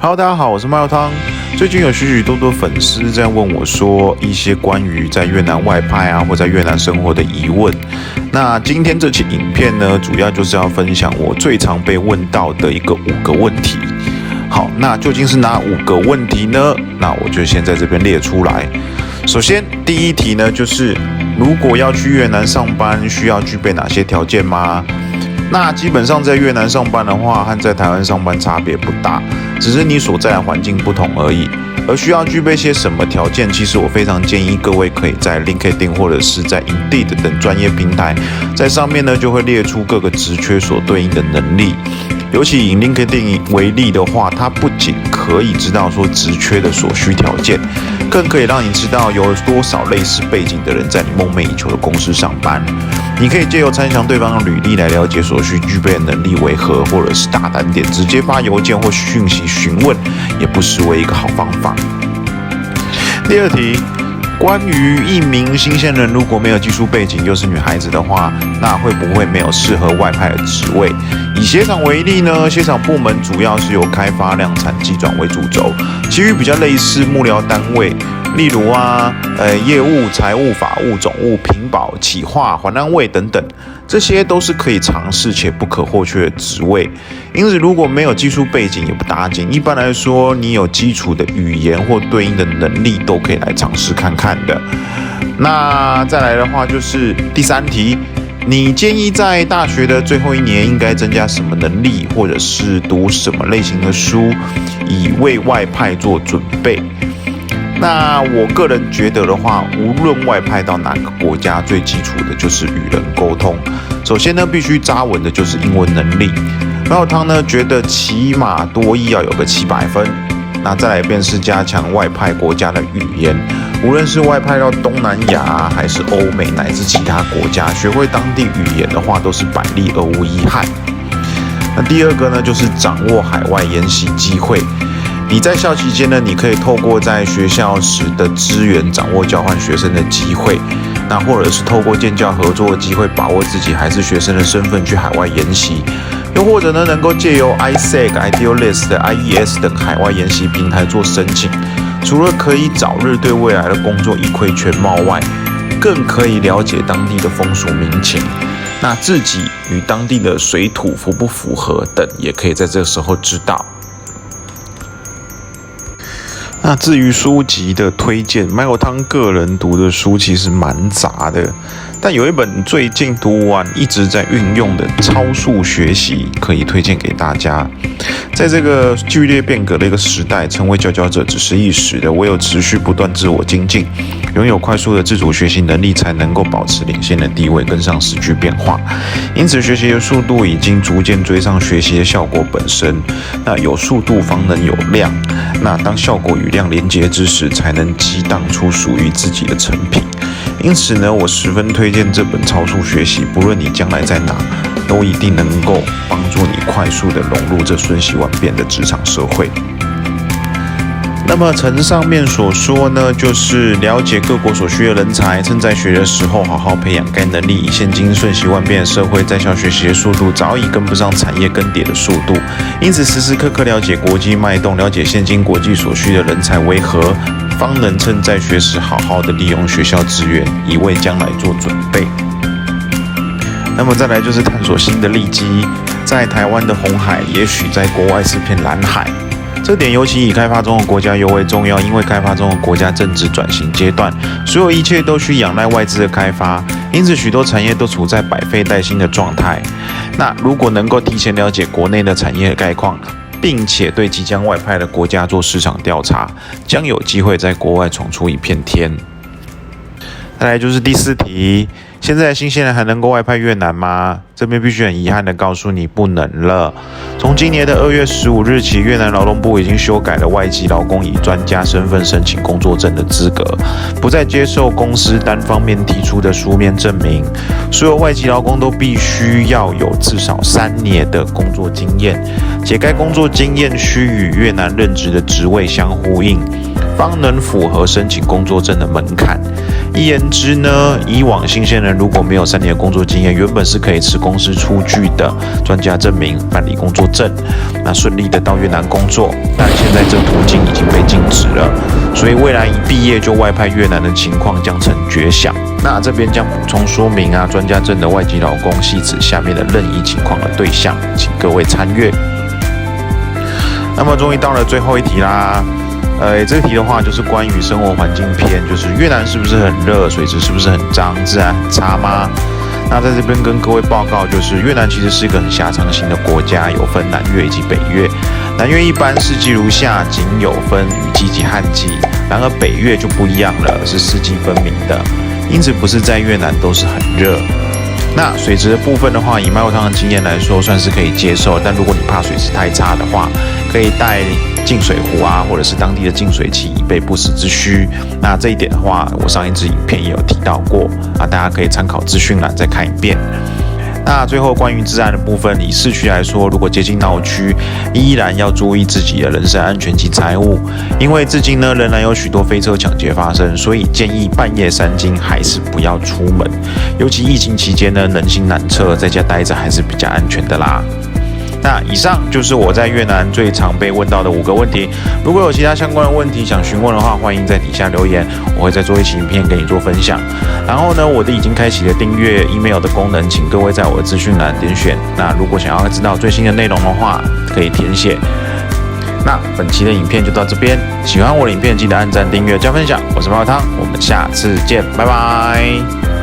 Hello， 大家好，我是麦汤。最近有许许多多粉丝在问我说一些关于在越南外派或在越南生活的疑问。那今天这期影片呢，主要就是要分享我最常被问到的5个问题。好，那究竟是哪5个问题呢？那我就先在这边列出来。首先，第一题呢，就是如果要去越南上班，需要具备哪些条件吗？那基本上在越南上班的话，和在台湾上班差别不大，只是你所在的环境不同而已。而需要具备些什么条件，其实我非常建议各位可以在 LinkedIn 或者是在 Indeed 等专业平台，在上面呢就会列出各个职缺所对应的能力。尤其以 LinkedIn 为例的话，它不仅可以知道说职缺的所需条件，更可以让你知道有多少类似背景的人在你梦寐以求的公司上班。你可以借由参详对方的履历来了解所需具备的能力为何，或者是大胆点直接发邮件或讯息询问，也不失为一个好方法。第二题，关于一名新鲜人如果没有技术背景又是女孩子的话，那会不会没有适合外派的职位？以鞋厂为例呢，鞋厂部门主要是由开发、量产、技转为主轴，其余比较类似幕僚单位，例如业务、财务、法务、总务、品保、企划、环安卫等等，这些都是可以尝试且不可或缺的职位。因此，如果没有技术背景也不打紧，一般来说，你有基础的语言或对应的能力都可以来尝试看看的。那再来的话就是第三题，你建议在大学的最后1年应该增加什么能力，或者是读什么类型的书，以为外派做准备？那我个人觉得的话，无论外派到哪个国家，最基础的就是与人沟通。首先呢，必须扎稳的就是英文能力。麦有汤呢觉得起码多益要有个700分。那再来便是加强外派国家的语言，无论是外派到东南亚还是欧美乃至其他国家，学会当地语言的话都是百利而无一害。那第二个呢，就是掌握海外研习机会。你在校期间呢，你可以透过在学校时的资源，掌握交换学生的机会，那或者是透过建教合作的机会，把握自己还是学生的身份去海外研习，又或者呢，能够借由 ISEG、Idealist、IES 等海外研习平台做申请，除了可以早日对未来的工作一窥全貌外，更可以了解当地的风俗民情，那自己与当地的水土符不符合等，也可以在这个时候知道。那至于书籍的推荐，麦有汤个人读的书其实蛮杂的，但有一本最近读完一直在运用的超速学习可以推荐给大家。在这个剧烈变革的一个时代，成为佼佼者只是一时的，唯有持续不断自我精进，拥有快速的自主学习能力，才能够保持领先的地位，跟上时局变化。因此，学习的速度已经逐渐追上学习的效果本身。那有速度方能有量，那当效果与量连结之时，才能激荡出属于自己的成品。因此呢，我十分推荐这本超速学习，不论你将来在哪，都一定能够帮助你快速的融入这瞬息万变的职场社会。那么承上面所说呢，就是了解各国所需的人才，趁在学的时候好好培养该能力。以现今瞬息万变的社会，在校学习的速度早已跟不上产业更迭的速度，因此时时刻刻了解国际脉动，了解现今国际所需的人才为何，方能趁在学时好好的利用学校资源，以为将来做准备。那么再来就是探索新的利基，在台湾的红海，也许在国外是片蓝海。这点尤其以开发中的国家尤为重要，因为开发中的国家正值转型阶段，所有一切都需仰赖外资的开发，因此许多产业都处在百废待兴的状态。那如果能够提前了解国内的产业概况，并且对即将外派的国家做市场调查，将有机会在国外闯出一片天。再来就是第4题，现在的新鲜人还能够外派越南吗？这边必须很遗憾的告诉你，不能了。从今年的2月15日起，越南劳动部已经修改了外籍劳工以专家身份申请工作证的资格，不再接受公司单方面提出的书面证明。所有外籍劳工都必须要有至少3年的工作经验，且该工作经验需与越南任职的职位相呼应，方能符合申请工作证的门槛。一言之呢，以往新鲜人如果没有3年的工作经验，原本是可以持公司出具的专家证明办理工作证，那顺利的到越南工作。但现在这途径已经被禁止了，所以未来一毕业就外派越南的情况将成绝响。那这边将补充说明啊，专家证的外籍劳工系指下面的任意情况的对象，请各位参阅。那么终于到了最后一题啦。这个题的话就是关于生活环境篇，就是越南是不是很热，水质是不是很脏，自然很差吗？那在这边跟各位报告，就是越南其实是一个很狭长型的国家，有分南越以及北越。南越一般四季如夏，仅有分雨季及旱季，然而北越就不一样了，是四季分明的，因此不是在越南都是很热。那水质的部分的话，以麦味汤的经验来说，算是可以接受。但如果你怕水质太差的话，可以带净水壶啊，或者是当地的净水器，以备不时之需。那这一点的话，我上一支影片也有提到过啊，大家可以参考资讯栏再看一遍。那最后关于治安的部分，以市区来说，如果接近闹区，依然要注意自己的人身安全及财物，因为至今呢仍然有许多飞车抢劫发生，所以建议半夜3更还是不要出门，尤其疫情期间呢人心难测，在家待着还是比较安全的啦。那以上就是我在越南最常被问到的5个问题。如果有其他相关的问题想询问的话，欢迎在底下留言，我会再做一期影片给你做分享。然后呢，我的已经开启了订阅 email 的功能，请各位在我的资讯栏点选。那如果想要知道最新的内容的话，可以填写。那本期的影片就到这边，喜欢我的影片记得按赞、订阅、加分享。我是麦味汤，我们下次见，拜拜。